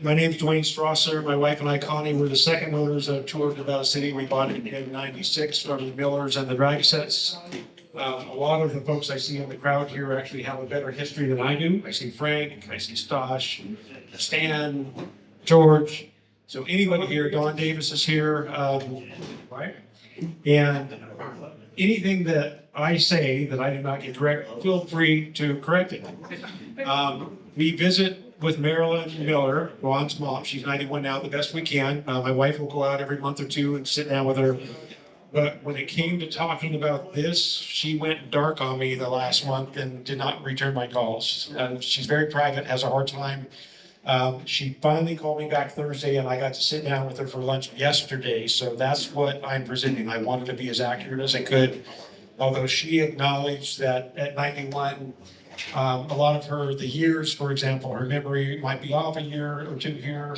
My name is Duane Strawser. My wife and I, Connie, were the second owners of Tour of Nevada City. We bought it in '96 from the Millers and the Drag Sets. A lot of the folks I see in the crowd here actually have a better history than I do. I see Frank, I see Stosh, Stan, George. So anybody here, Don Davis is here, right? And anything that I say that I do not get correct, feel free to correct it. We visit with Marilyn Miller, Ron's mom. She's 91 now, the best we can. My wife will go out every month or two and sit down with her. But when it came to talking about this, she went dark on me the last month and did not return my calls. She's very private, has a hard time. She finally called me back Thursday, and I got to sit down with her for lunch yesterday. So that's what I'm presenting. I wanted to be as accurate as I could, although she acknowledged that at 91, a lot of the years, for example, her memory might be off a year or two here,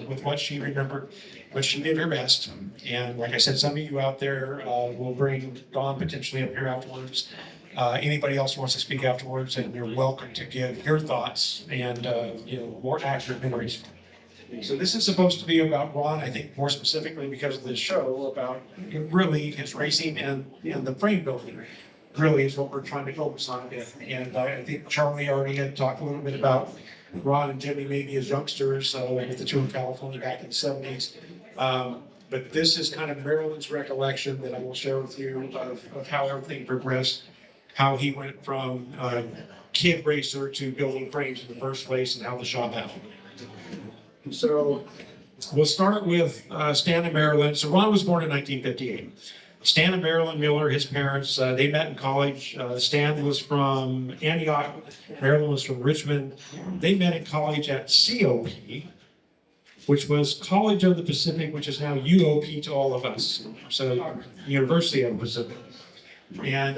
with what she remembered, but she did her best. And like I said, some of you out there will bring Dawn potentially up here afterwards. Anybody else wants to speak afterwards, and you're welcome to give your thoughts and more accurate memories. So this is supposed to be about Ron, I think more specifically because of this show, about really his racing and the frame building. Really is what we're trying to focus on a bit. And I think Charlie already had talked a little bit about Ron and Jimmy maybe as youngsters with the tour of California back in the 70s. But this is kind of Marilyn's recollection that I will share with you of how everything progressed, how he went from kid racer to building frames in the first place, and how the shop happened. So we'll start with Stan and Marilyn. So Ron was born in 1958. Stan and Marilyn Miller, his parents, they met in college. Stan was from Antioch, Marilyn was from Richmond. They met in college at COP, which was College of the Pacific, which is now UOP to all of us. So University of the Pacific. And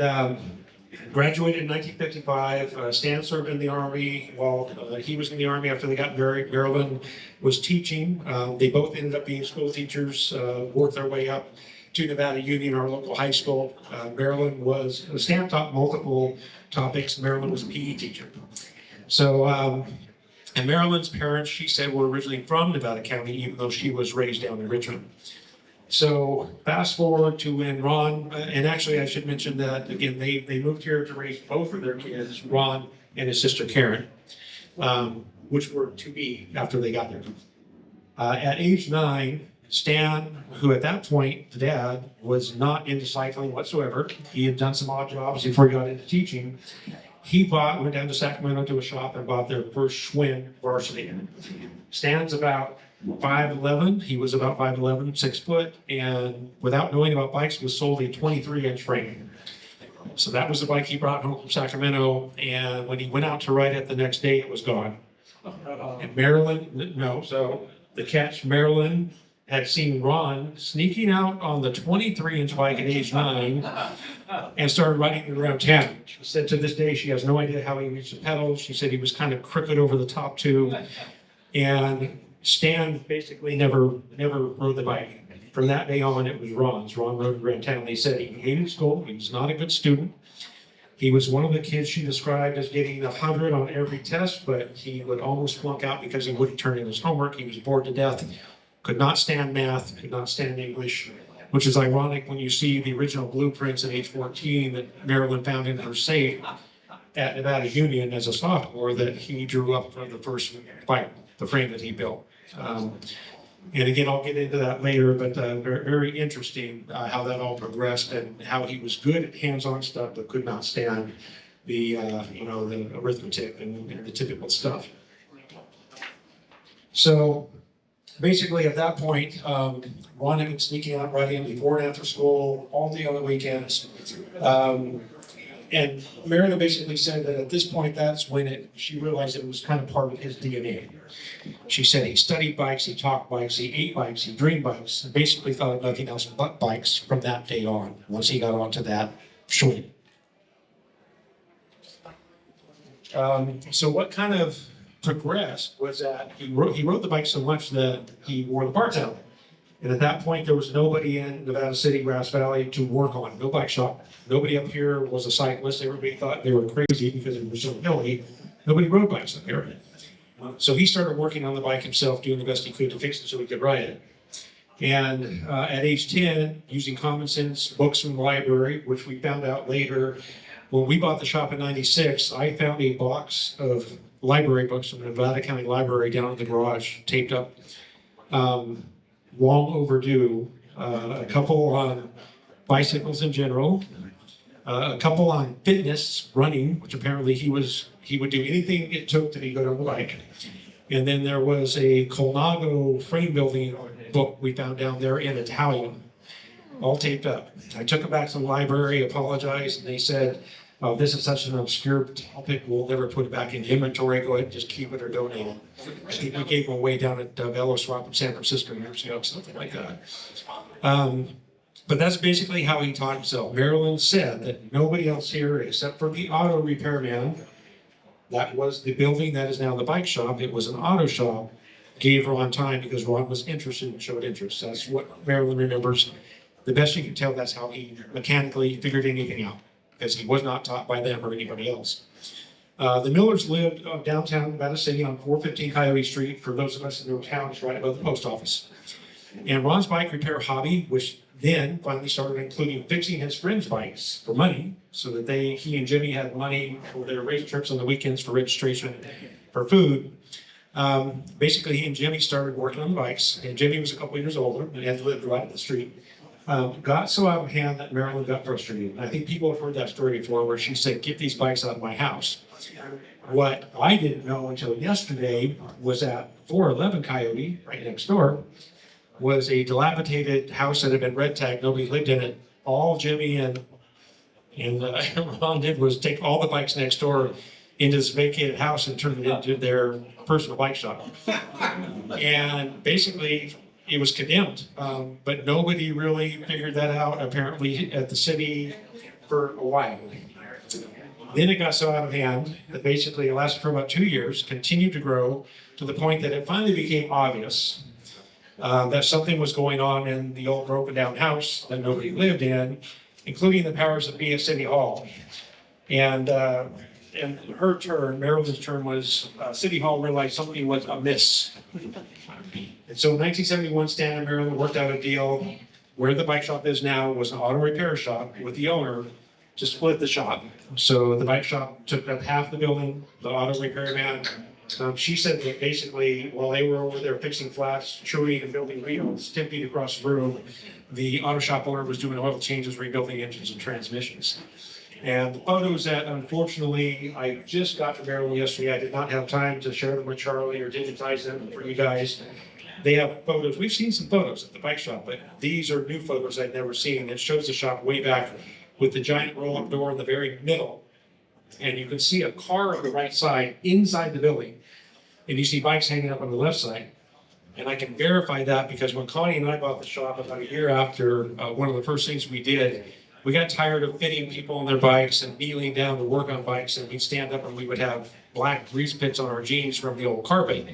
graduated in 1955. Stan served in the Army while he was in the Army. After they got married, Marilyn was teaching. They both ended up being school teachers, worked their way up to Nevada Union, our local high school. Stan taught multiple topics. Marilyn was a PE teacher. So, and Marilyn's parents, she said, were originally from Nevada County, even though she was raised down in Richmond. So fast forward to when Ron, and actually I should mention that, again, they moved here to raise both of their kids, Ron and his sister Karen, which were to be after they got there. At age 9, Stan, who at that point, the dad, was not into cycling whatsoever. He had done some odd jobs before he got into teaching. He went down to Sacramento to a shop and bought their first Schwinn varsity. Stan's about 5'11". He was about 5'11", 6 foot, and without knowing about bikes, was sold a 23-inch frame. So that was the bike he brought home from Sacramento, and when he went out to ride it the next day, it was gone. And the catch, Marilyn had seen Ron sneaking out on the 23-inch bike at age 9 and started riding it around town. She said to this day she has no idea how he reached the pedals. She said he was kind of crooked over the top too. And Stan basically never rode the bike. From that day on, it was Ron's. Ron rode around town. They said he hated school. He was not a good student. He was one of the kids she described as getting 100 on every test, but he would almost flunk out because he wouldn't turn in his homework. He was bored to death. Could not stand math, could not stand English, which is ironic when you see the original blueprints at age 14 that Marilyn found in her safe at Nevada Union as a sophomore that he drew up from the first bike, the frame that he built. And again, I'll get into that later, but very, very interesting how that all progressed and how he was good at hands-on stuff, but could not stand the arithmetic and the typical stuff. So basically, at that point, Ron had been sneaking out riding before and after school, all day on the weekends. And Marilyn basically said that at this point, that's when she realized it was kind of part of his DNA. She said he studied bikes, he talked bikes, he ate bikes, he dreamed bikes, and basically thought of nothing else but bikes from that day on, once he got onto that Schwinn. So what kind of progressed was that he rode the bike so much that he wore the parts out. And at that point, there was nobody in Nevada City, Grass Valley to work on, no bike shop. Nobody up here was a cyclist. Everybody thought they were crazy because it was so hilly. Nobody rode bikes up here. So he started working on the bike himself, doing the best he could to fix it so he could ride it. And at age 10, using common sense, books from the library, which we found out later, when we bought the shop in '96, I found a box of library books from the Nevada County Library down in the garage, taped up, long overdue. A couple on bicycles in general, a couple on fitness, running, which apparently he would do anything it took to be good on the bike. And then there was a Colnago frame building book we found down there in Italian, all taped up. I took it back to the library, apologized, and they said, "Oh, this is such an obscure topic, we'll never put it back in inventory, go ahead and just keep it or donate it." I think we gave them away down at Velo Swap in San Francisco years ago, something like that. But that's basically how he taught himself. Marilyn said that nobody else here, except for the auto repairman, that was the building that is now the bike shop, it was an auto shop, gave Ron time because Ron was interested and showed interest. That's what Marilyn remembers. The best you can tell, that's how he mechanically figured anything out, because he was not taught by them or anybody else. The Millers lived downtown Nevada City on 415 Coyote Street. For those of us in the town, it's right above the post office. And Ron's bike repair hobby, which then finally started including fixing his friends' bikes for money, so that he and Jimmy had money for their race trips on the weekends, for registration, for food. Basically, he and Jimmy started working on the bikes, and Jimmy was a couple years older and had lived right up the street. Got so out of hand that Marilyn got frustrated. And I think people have heard that story before, where she said, "Get these bikes out of my house." What I didn't know until yesterday was that 411 Coyote, right next door, was a dilapidated house that had been red tagged. Nobody lived in it. All Jimmy and Ron did was take all the bikes next door into this vacated house and turn it into their personal bike shop. And basically, it was condemned. But nobody really figured that out, apparently, at the city for a while. Then it got so out of hand that basically it lasted for about 2 years, continued to grow to the point that it finally became obvious that something was going on in the old broken down house that nobody lived in, including the powers that be at City Hall. And her turn, Marilyn's turn, was City Hall realized something was amiss. And so in 1971, Stan and Marilyn worked out a deal where the bike shop is now was an auto repair shop with the owner to split the shop. So the bike shop took up half the building, the auto repair man. She said that basically while they were over there fixing flats, chewing and building wheels 10 feet across the room, the auto shop owner was doing oil changes, rebuilding engines and transmissions. And the photos that unfortunately I just got from Marilyn yesterday, I did not have time to share them with Charlie or digitize them for you guys. They have photos. We've seen some photos at the bike shop, but these are new photos I'd never seen. It shows the shop way back with the giant roll-up door in the very middle. And you can see a car on the right side inside the building. And you see bikes hanging up on the left side. And I can verify that because when Connie and I bought the shop about a year after, one of the first things we did, we got tired of fitting people on their bikes and kneeling down to work on bikes, and we'd stand up and we would have black grease pits on our jeans from the old carpet.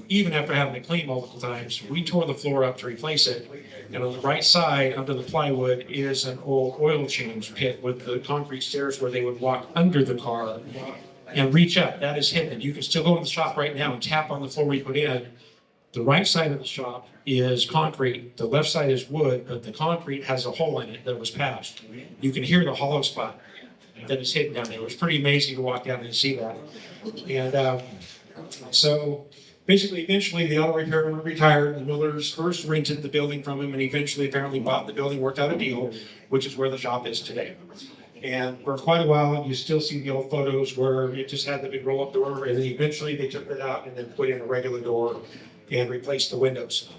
Even after having it cleaned multiple times, we tore the floor up to replace it. And on the right side, under the plywood, is an old oil change pit with the concrete stairs where they would walk under the car and reach up. That is hidden. You can still go to the shop right now and tap on the floor we put in. The right side of the shop is concrete, the left side is wood, but the concrete has a hole in it that was patched. You can hear the hollow spot that is hidden down there. It was pretty amazing to walk down and see that. And so basically, eventually the auto repairman retired. The Millers first rented the building from him and eventually apparently bought the building, worked out a deal, which is where the shop is today. And for quite a while, you still see the old photos where it just had the big roll-up door, and then eventually they took that out and then put in a regular door and replaced the windows.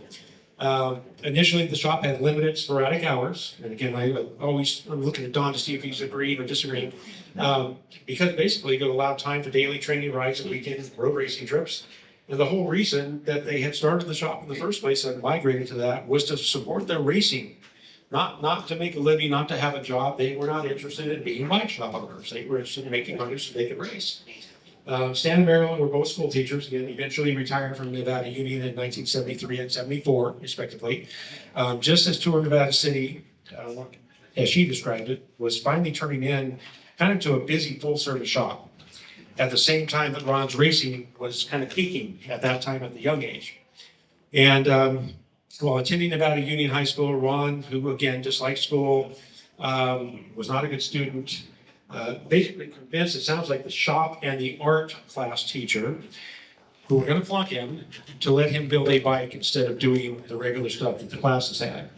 Initially, the shop had limited sporadic hours. And again, I'm looking at Don to see if he's agreed or disagreed. Because basically it allowed time for daily training rides and weekend road racing trips. And the whole reason that they had started the shop in the first place and migrated to that was to support their racing. Not to make a living, not to have a job. They were not interested in being bike shop owners. They were interested in making money so they could race. Stan and Marilyn were both school teachers, again, eventually retired from Nevada Union in 1973 and 74, respectively. Just as Tour Nevada City, as she described it, was finally turning in kind of to a busy full-service shop. at the same time that Ron's racing was kind of peaking at that time at the young age. And while attending Nevada Union High School, Ron, who again disliked school, was not a good student, basically convinced, it sounds like the shop and the art class teacher, who were going to flunk him, to let him build a bike instead of doing the regular stuff that the classes had.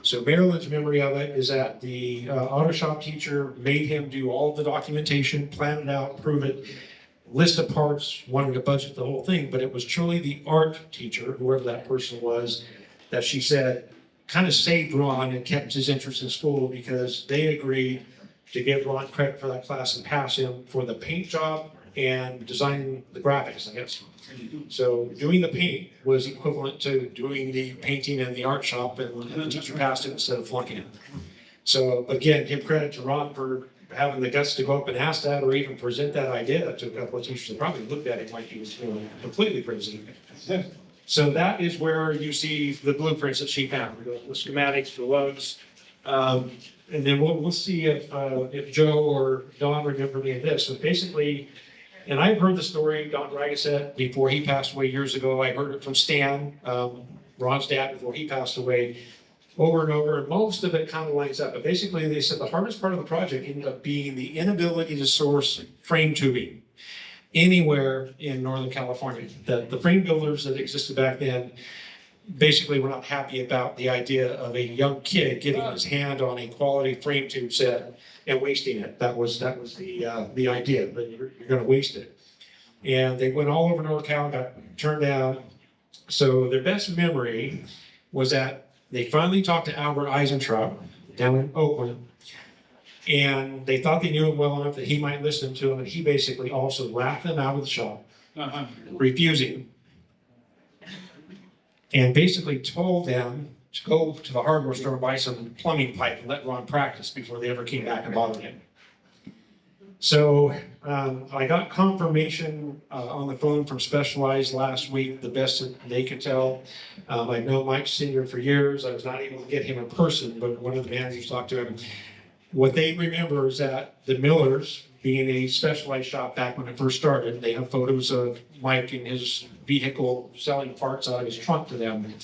So Marilyn's memory of it is that the auto shop teacher made him do all the documentation, plan it out, prove it, list of parts, wanted to budget the whole thing, but it was truly the art teacher, whoever that person was, that she said kind of saved Ron and kept his interest in school, because they agreed to give Ron credit for that class and pass him for the paint job and designing the graphics, I guess. So doing the paint was equivalent to doing the painting in the art shop, and the teacher passed it instead of flunking it. So again, give credit to Ron for having the guts to go up and ask that, or even present that idea to a couple of teachers that probably looked at it like he was completely crazy. So that is where you see the blueprints that she found, the schematics, the lugs. And then we'll see if Joe or Don remember any of this. So basically, and I've heard the story, Don Dragasette, before he passed away years ago. I heard it from Stan, Ron's dad, before he passed away, over and over. And most of it kind of lines up. But basically, they said the hardest part of the project ended up being the inability to source frame tubing anywhere in Northern California. The frame builders that existed back then basically were not happy about the idea of a young kid getting his hand on a quality frame tube set and wasting it. That was the idea, that you're going to waste it. And they went all over NorCal, got turned down. So their best memory was that they finally talked to Albert Eisentraub down in Oakland, and they thought they knew him well enough that he might listen to them, and he basically also laughed them out of the shop, refusing, and basically told them to go to the hardware store and buy some plumbing pipe and let Ron practice before they ever came back and bothered him. So I got confirmation on the phone from Specialized last week, the best that they could tell. I know Mike Senior for years. I was not able to get him in person, but one of the managers talked to him. What they remember is that the Millers, being a Specialized shop back when it first started, they have photos of Mike in his vehicle selling parts out of his trunk to them.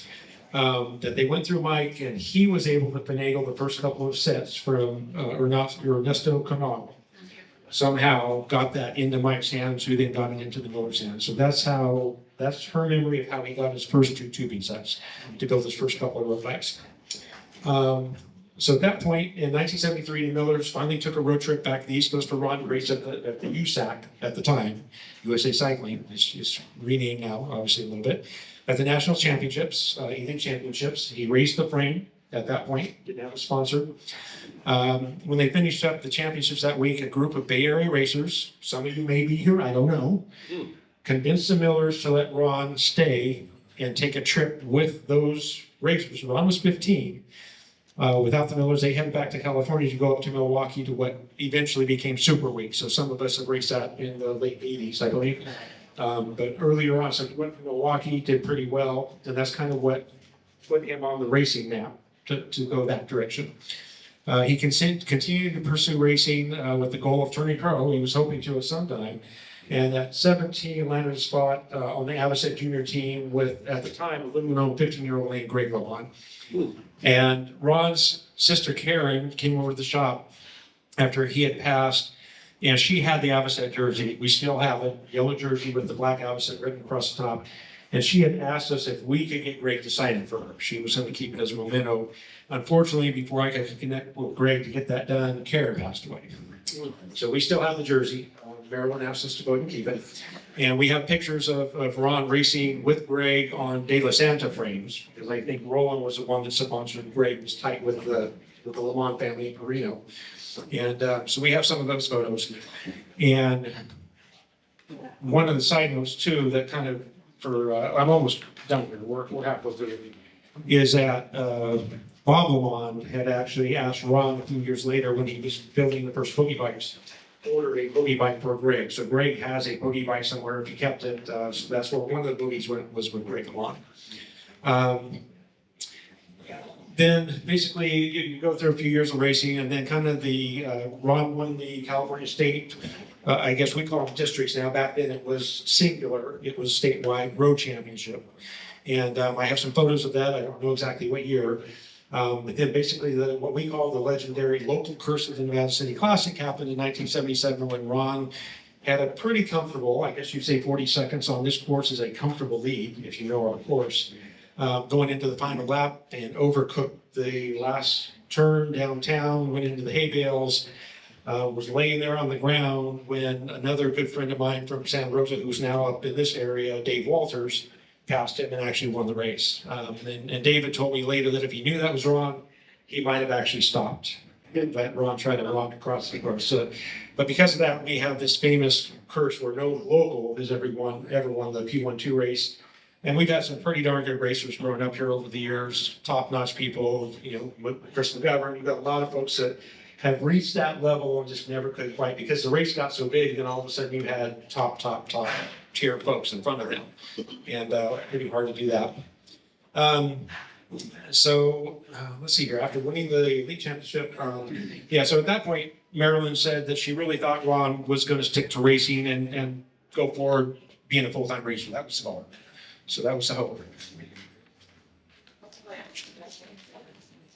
That they went through Mike, and he was able to finagle the first couple of sets from Ernesto Canal. Somehow got that into Mike's hands, who then got it into the Miller's hands. So that's her memory of how he got his first two tubing sets to build his first couple of road bikes. So at that point, in 1973, the Millers finally took a road trip back to the East Coast for Ron to race at the USAC at the time, USA Cycling. It's renamed now, obviously, a little bit. At the National Championships, Evening Championships, he raced the frame at that point, didn't have a sponsor. When they finished up the championships that week, a group of Bay Area racers, some of you may be here, I don't know, convinced the Millers to let Ron stay and take a trip with those racers. Ron was 15. Without the Millers, they headed back to California to go up to Milwaukee to what eventually became Super Week. So some of us have raced that in the late 80s, I believe. But earlier on, so he went to Milwaukee, did pretty well, and that's kind of what put him on the racing map to go that direction. He continued to pursue racing with the goal of turning pro. He was hoping to at some time. And at 17, landed a spot on the Avocet Junior team with, at the time, a little-known 15-year-old named Greg LeBon. And Ron's sister Karen came over to the shop after he had passed, and she had the Avocet jersey. We still have it, yellow jersey with the black Avocet written across the top. And she had asked us if we could get Greg to sign it for her. She was going to keep it as a memento. Unfortunately, before I could connect with Greg to get that done, Karen passed away. So we still have the jersey. Marilyn asked us to go ahead and keep it. And we have pictures of Ron racing with Greg on De La Santa frames, because I think Roland was the one that sponsored Greg, was tight with the Lamont family in Perino. And so we have some of those photos. And one of the side notes, too, that kind of, I'm almost done here, we're halfway through, is that Bob Lamont had actually asked Ron a few years later, when he was building the first boogie bikes, ordered a boogie bike for Greg. So Greg has a boogie bike somewhere if he kept it. So that's where one of the boogies was with Greg Lamont. then basically you go through a few years of racing, and then kind of Ron won the California State, I guess we call them districts now. Back then it was singular. It was statewide road championship. And I have some photos of that. I don't know exactly what year. But then basically what we call the legendary local curse of the Nevada City Classic happened in 1977 when Ron had a pretty comfortable, I guess you'd say 40 seconds on this course is a comfortable lead, if you know our course, going into the final lap and overcooked the last turn downtown, went into the hay bales, was laying there on the ground when another good friend of mine from Santa Rosa, who's now up in this area, Dave Walters, passed him and actually won the race. And David told me later that if he knew that was wrong, he might have actually stopped. Let Ron try to walk across the course. So, but because of that, we have this famous curse where no local has ever won the P12 race. And we've had some pretty darn good racers growing up here over the years, top-notch people, with Chris McGovern. You've got a lot of folks that have reached that level and just never could quite, because the race got so big, and all of a sudden you had top tier folks in front of them. And pretty hard to do that. Let's see here. After winning the league championship, so at that point, Marilyn said that she really thought Ron was going to stick to racing and go forward being a full-time racer. That was the goal. So that was the hope.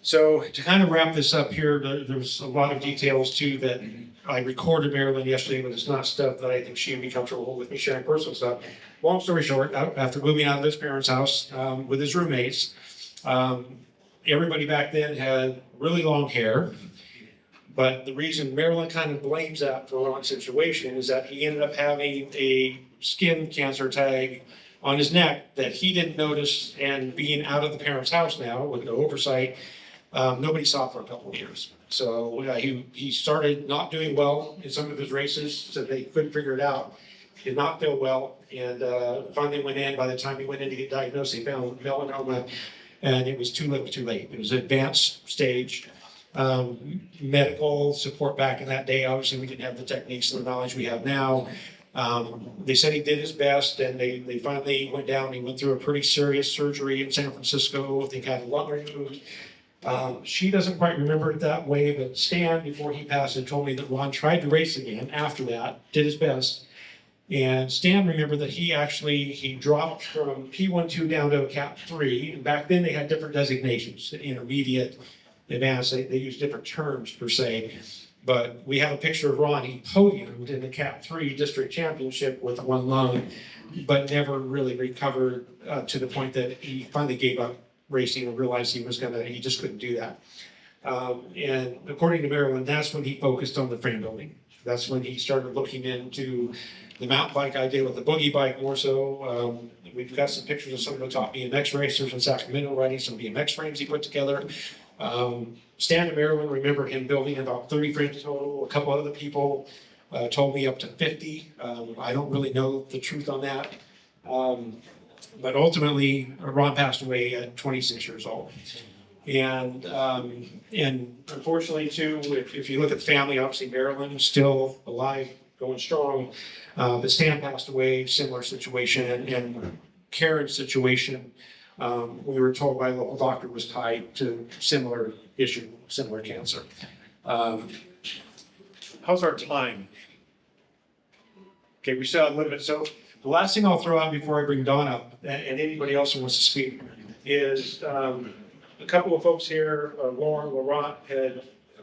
So to kind of wrap this up here, there's a lot of details too that I recorded Marilyn yesterday, but it's not stuff that I think she would be comfortable with me sharing personal stuff. Long story short, after moving out of his parents' house with his roommates, everybody back then had really long hair. But the reason Marilyn kind of blames that for Ron's situation is that he ended up having a skin cancer tag on his neck that he didn't notice, and being out of the parents' house now with no oversight, nobody saw for a couple of years. So he started not doing well in some of his races, so they couldn't figure it out. Did not feel well, and finally went in. By the time he went in to get diagnosed, he found melanoma, and it was too little too late. It was advanced stage. Medical support back in that day, obviously we didn't have the techniques and the knowledge we have now. They said he did his best, and they finally went down. He went through a pretty serious surgery in San Francisco. They had a lung removed. She doesn't quite remember it that way, but Stan, before he passed, had told me that Ron tried to race again after that, did his best. And Stan remembered that he dropped from P12 down to a Cap 3. And back then they had different designations, intermediate, advanced. They used different terms per se. But we have a picture of Ron. He podiumed in the Cap 3 district championship with one lung, but never really recovered to the point that he finally gave up racing and realized he just couldn't do that. And according to Marilyn, that's when he focused on the frame building. That's when he started looking into the mountain bike idea with the boogie bike more so. We've got some pictures of some of the top BMX racers in Sacramento riding some BMX frames he put together. Stan and Marilyn remember him building about 30 frames total. A couple other people told me up to 50. I don't really know the truth on that. But ultimately, Ron passed away at 26 years old. And unfortunately, too, if you look at the family, obviously Marilyn is still alive, going strong. But Stan passed away, similar situation, and Karen's situation, we were told by a local doctor, was tied to similar issue, similar cancer. How's our time? Okay, we still have a little bit. So the last thing I'll throw out before I bring Dawn up, and anybody else who wants to speak, is a couple of folks here, Lauren, Laurent,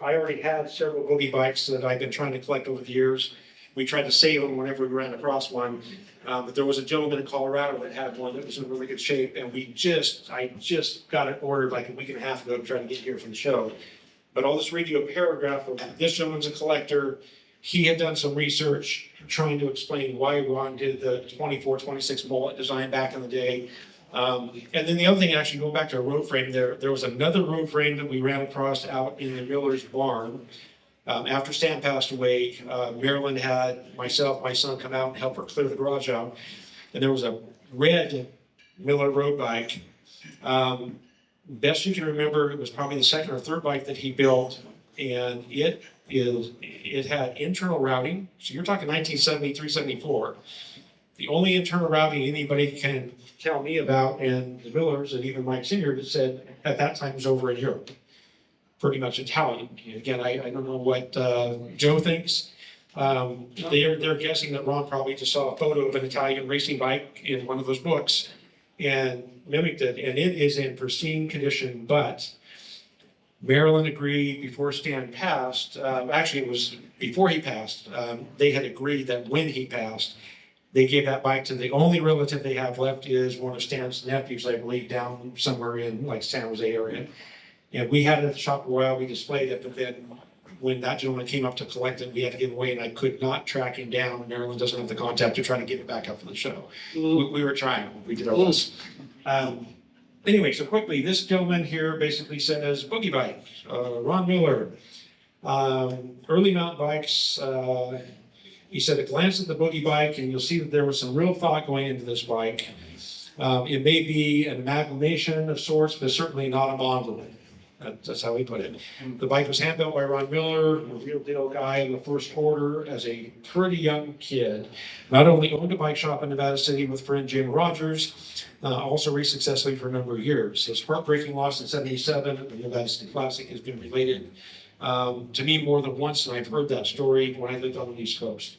I already had several boogie bikes that I've been trying to collect over the years. We tried to save them whenever we ran across one, but there was a gentleman in Colorado that had one that was in really good shape, and I just got it ordered like a week and a half ago to try to get here for the show. But all this radio paragraph of this gentleman's a collector. He had done some research trying to explain why Ron did the 24-26 mullet design back in the day. And then the other thing, actually going back to a road frame, there was another road frame that we ran across out in the Miller's barn. After Stan passed away, Marilyn had myself, my son come out and help her clear the garage out. And there was a red Miller road bike. Best you can remember, it was probably the second or third bike that he built. And it had internal routing. So you're talking 1973, 74. The only internal routing anybody can tell me about, and the Millers and even Mike Senior that said at that time was over in Europe, pretty much Italian. Again, I don't know what Joe thinks. They're guessing that Ron probably just saw a photo of an Italian racing bike in one of those books and mimicked it, and it is in pristine condition, but Marilyn agreed before Stan passed, actually it was before he passed, they had agreed that when he passed, they gave that bike to the only relative they have left is one of Stan's nephews, I believe, down somewhere in like San Jose area. And we had it at the shop for a while, we displayed it, but then when that gentleman came up to collect it, we had to give it away, and I could not track him down. Marilyn doesn't have the contact to try to get it back up for the show. We were trying, we did our best. Anyway, so quickly, this gentleman here basically says boogie bike, Ron Miller. Early mountain bikes, he said a glance at the boogie bike and you'll see that there was some real thought going into this bike. It may be an amalgamation of sorts, but certainly not a model. That's how he put it. The bike was hand-built by Ron Miller, a real deal guy in the first order as a pretty young kid. Not only owned a bike shop in Nevada City with friend Jim Rogers, also raced successfully for a number of years. His heartbreaking loss in '77 at the Nevada City Classic has been related to me more than once, and I've heard that story when I lived on the East Coast.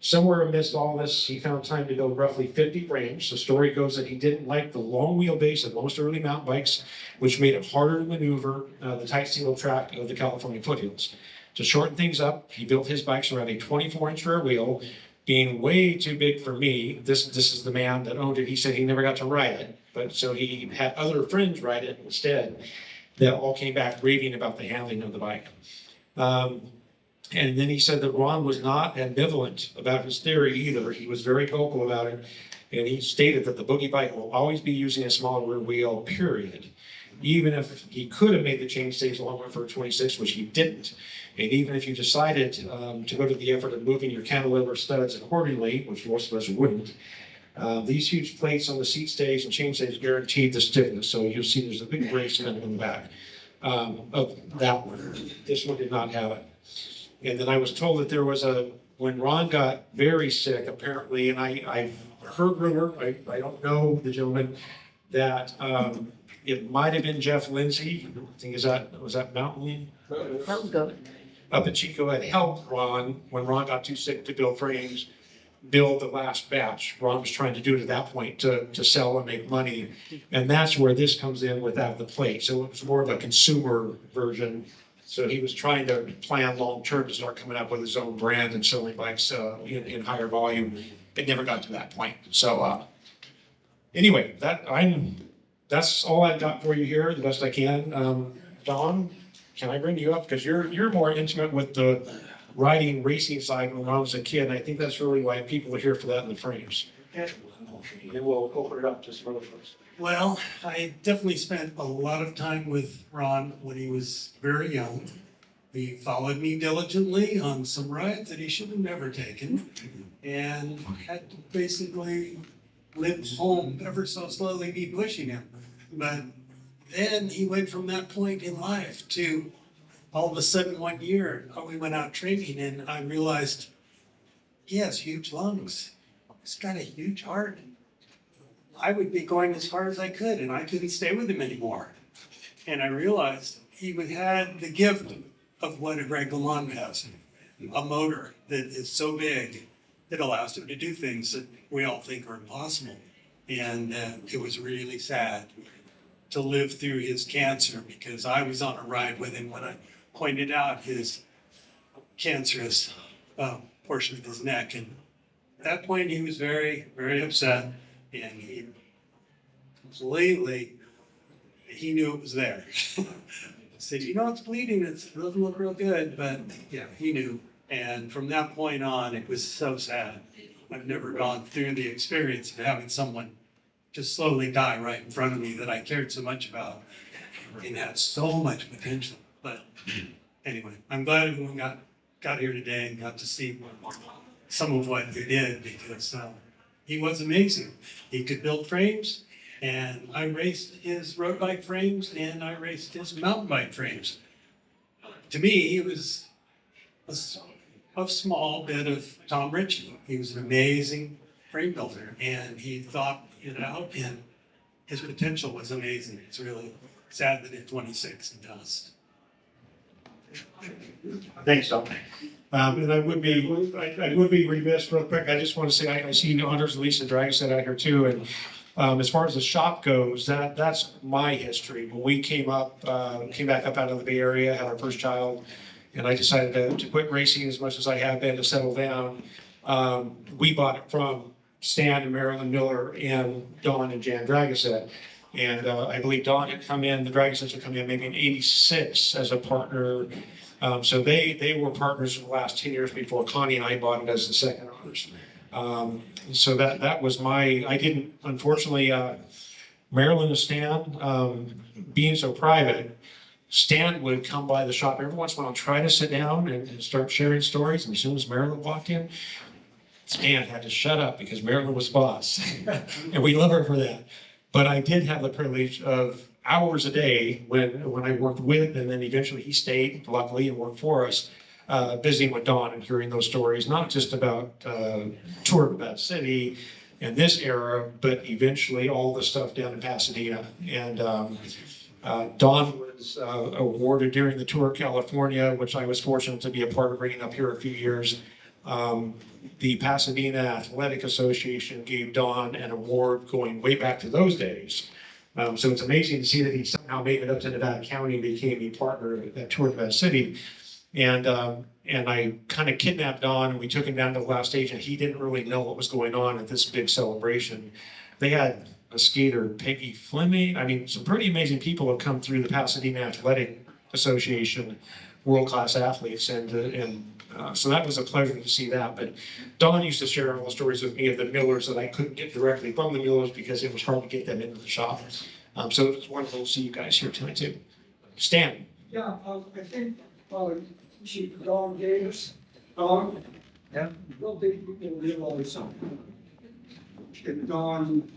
Somewhere amidst all this, he found time to build roughly 50 frames. The story goes that he didn't like the long wheelbase of most early mountain bikes, which made it harder to maneuver the tight single track of the California foothills. To shorten things up, he built his bikes around a 24-inch rear wheel, being way too big for me. This is the man that owned it. He said he never got to ride it, but so he had other friends ride it instead that all came back raving about the handling of the bike. And then he said that Ron was not ambivalent about his theory either. He was very vocal about it. And he stated that the boogie bike will always be using a small rear wheel, period. Even if he could have made the change stage longer for a 26, which he didn't. And even if you decided to go to the effort of moving your cantilever studs accordingly, which most of us wouldn't, these huge plates on the seat stays and chain stays guaranteed the stiffness. So you'll see there's a big brace kind of in the back of that one. This one did not have it. And then I was told that there was when Ron got very sick, apparently, and I've heard rumor, I don't know the gentleman, that it might have been Jeff Lindsay. I think was that Mountain Goat up in Chico had helped Ron when Ron got too sick to build frames, build the last batch. Ron was trying to do it at that point to sell and make money. And that's where this comes in without the plate. So it was more of a consumer version. So he was trying to plan long-term to start coming up with his own brand and selling bikes in higher volume. It never got to that point. So anyway, that's all I've got for you here, the best I can. Don, can I bring you up? Because you're more intimate with the riding racing side when I was a kid. And I think that's really why people are here for that in the frames. Okay. And we'll open it up to some other folks. Well, I definitely spent a lot of time with Ron when he was very young. He followed me diligently on some rides that he should have never taken, and had to basically live home ever so slowly, me pushing him. But then he went from that point in life to all of a sudden one year we went out training, and I realized he has huge lungs. He's got a huge heart. I would be going as far as I could, and I couldn't stay with him anymore. And I realized he had the gift of what a Greg LeMond has, a motor that is so big that allows him to do things that we all think are impossible. And it was really sad to live through his cancer, because I was on a ride with him when I pointed out his cancerous portion of his neck. And at that point, he was very, very upset. And he completely, he knew it was there. Said, it's bleeding, it doesn't look real good, but yeah, he knew. And from that point on, it was so sad. I've never gone through the experience of having someone just slowly die right in front of me that I cared so much about and had so much potential. But anyway, I'm glad everyone got here today and got to see some of what he did, because he was amazing. He could build frames, and I raced his road bike frames, and I raced his mountain bike frames. To me, he was a small bit of Tom Ritchie. He was an amazing frame builder, and he thought it out, and his potential was amazing. It's really sad that at 26 he does. Thanks, Don. And I would be remiss real quick. I just want to say I see Anders and Lisa Dragset out here too. And as far as the shop goes, that's my history. When we came back up out of the Bay Area, had our first child, and I decided to quit racing as much as I have been to settle down. We bought it from Stan and Marilyn Miller and Don and Jan Dragset. And I believe Don had come in, the Dragonsets had come in maybe in '86 as a partner. So they were partners for the last 10 years before Connie and I bought it as the second owners. So that was I didn't, unfortunately, Marilyn and Stan, being so private, Stan would come by the shop every once in a while and try to sit down and start sharing stories. And as soon as Marilyn walked in, Stan had to shut up because Marilyn was boss. And we love her for that. But I did have the privilege of hours a day when I worked with, and then eventually he stayed, luckily, and worked for us, visiting with Don and hearing those stories, not just about Tour of About City and this era, but eventually all the stuff down in Pasadena. And Don was awarded during the Tour of California, which I was fortunate to be a part of bringing up here a few years. The Pasadena Athletic Association gave Don an award going way back to those days. So it's amazing to see that he somehow made it up to Nevada County and became a partner at Tour of Nevada City. And I kind of kidnapped Don, and we took him down to the last stage, and he didn't really know what was going on at this big celebration. They had a skater, Peggy Fleming. I mean, some pretty amazing people have come through the Pasadena Athletic Association, world-class athletes, and so that was a pleasure to see that. But Don used to share all the stories with me of the Millers that I couldn't get directly from the Millers because it was hard to get them into the shop. So it was wonderful to see you guys here tonight too. Stan. Yeah, I think Chief Don Davis, Don, yeah, real big people live all the time. And Don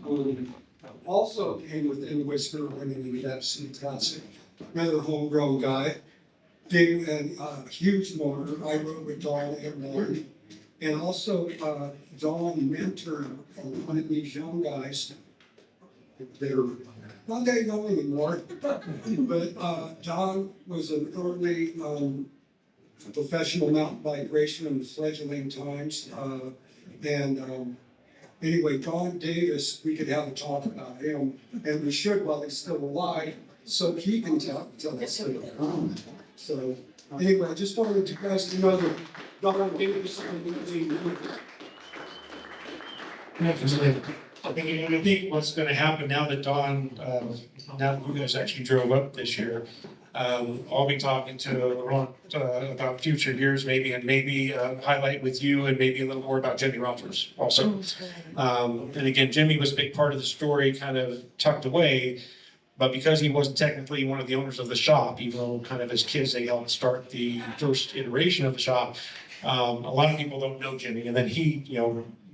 also came within Whisker winning the FC Classic. Another homegrown guy. Big and huge motor. I rode with Don and Warren. And also Don mentored one of these young guys. They're not that young anymore, but Don was an early professional mountain bike racer in the fledgling times. Anyway, Don Davis, we could have a talk about him, and we should while he's still alive, so he can tell us. So anyway, I just wanted you guys to know that Don Davis I think what's going to happen now that Don, now that you guys actually drove up this year, I'll be talking to Ron about future years maybe, and maybe highlight with you and maybe a little more about Jimmy Rogers also. And again, Jimmy was a big part of the story, kind of tucked away, but because he wasn't technically one of the owners of the shop, even though kind of as kids they helped start the first iteration of the shop, a lot of people don't know Jimmy. And then he,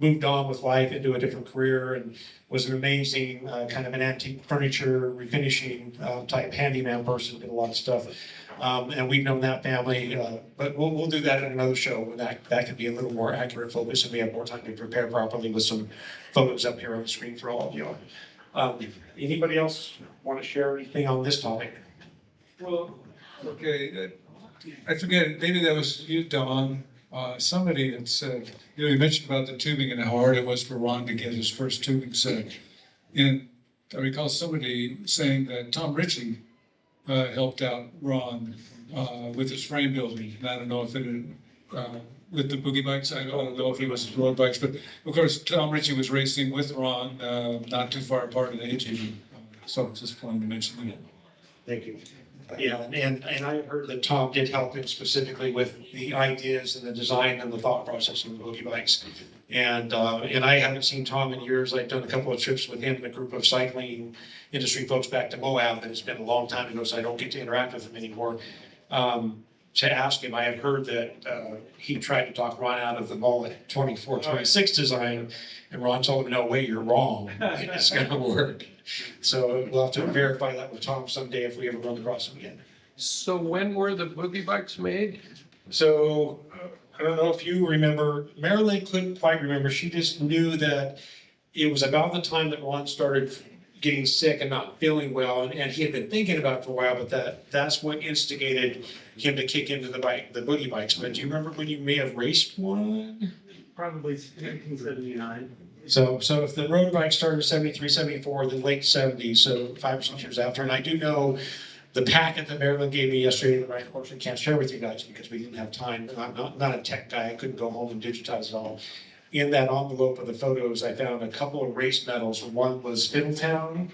moved on with life into a different career and was an amazing kind of an antique furniture refinishing type handyman person, did a lot of stuff. And we've known that family, but we'll do that in another show when that could be a little more accurate focus and we have more time to prepare properly with some photos up here on the screen for all of you. Anybody else want to share anything on this topic? Well, okay, I forget, maybe that was you, Don. Somebody had said, you mentioned about the tubing and how hard it was for Ron to get his first tubing set. And I recall somebody saying that Tom Ritchie helped out Ron with his frame building. And I don't know if it with the boogie bikes, I don't know if he was road bikes, but of course Tom Ritchie was racing with Ron, not too far apart in age even. So just wanted to mention that. Thank you. Yeah, and I have heard that Tom did help him specifically with the ideas and the design and the thought process of the boogie bikes. And I haven't seen Tom in years. I've done a couple of trips with him and a group of cycling industry folks back to Moab, and it's been a long time ago, so I don't get to interact with him anymore. To ask him, I had heard that he tried to talk Ron out of the mullet 24, 26 design, and Ron told him, no way, you're wrong. It's going to work. So we'll have to verify that with Tom someday if we ever run across him again. So when were the boogie bikes made? So I don't know if you remember, Marilyn couldn't quite remember. She just knew that it was about the time that Ron started getting sick and not feeling well, and he had been thinking about it for a while, but that's what instigated him to kick into the boogie bikes. But do you remember when you may have raced one? Probably 1979. So if the road bike started 73, 74, then late 70s, so 5 or 6 years after. And I do know the packet that Marilyn gave me yesterday that I unfortunately can't share with you guys because we didn't have time. I'm not a tech guy. I couldn't go home and digitize it all. In that envelope of the photos, I found a couple of race medals. One was Fiddletown.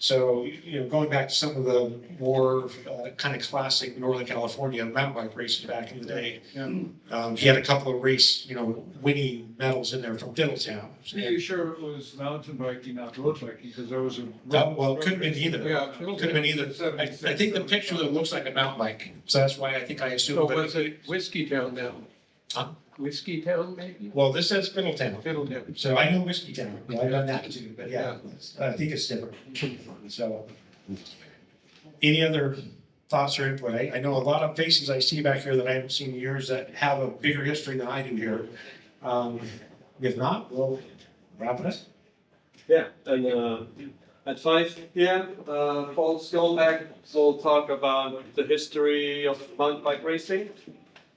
So, going back to some of the more kind of classic Northern California mountain bike races back in the day. He had a couple of race, winning medals in there from Fiddletown. Are you sure it was mountain biking, not road biking? Because there was a. Well, it could have been either. Yeah, Could have been either. I think the picture that looks like a mountain bike, so that's why I think I assumed. So but was it Whiskey Town now? Huh? Whiskey Town, maybe? Well, this says Fiddletown. Fiddletown. So I know Whiskey Town. Yeah, I've done that too, but yeah, I think it's different. So, any other thoughts or input? I know a lot of faces I see back here that I haven't seen in years that have a bigger history than I do here. If not, we'll wrap it up. Yeah, and at 5 p.m., Paul Skolbeck will talk about the history of mountain bike racing.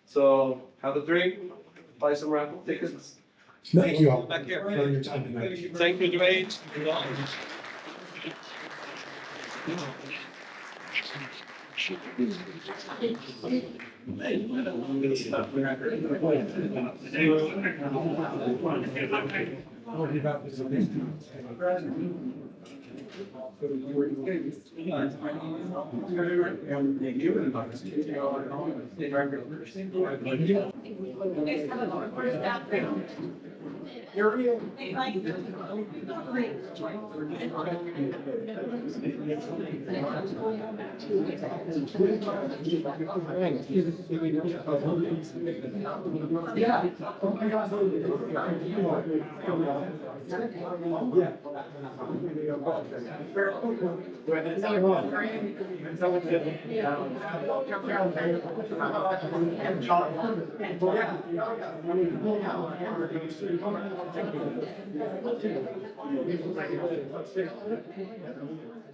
So have a drink, buy some raffle tickets. Thank you all Back here. for your time tonight. Thank you, Duane.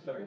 Sorry.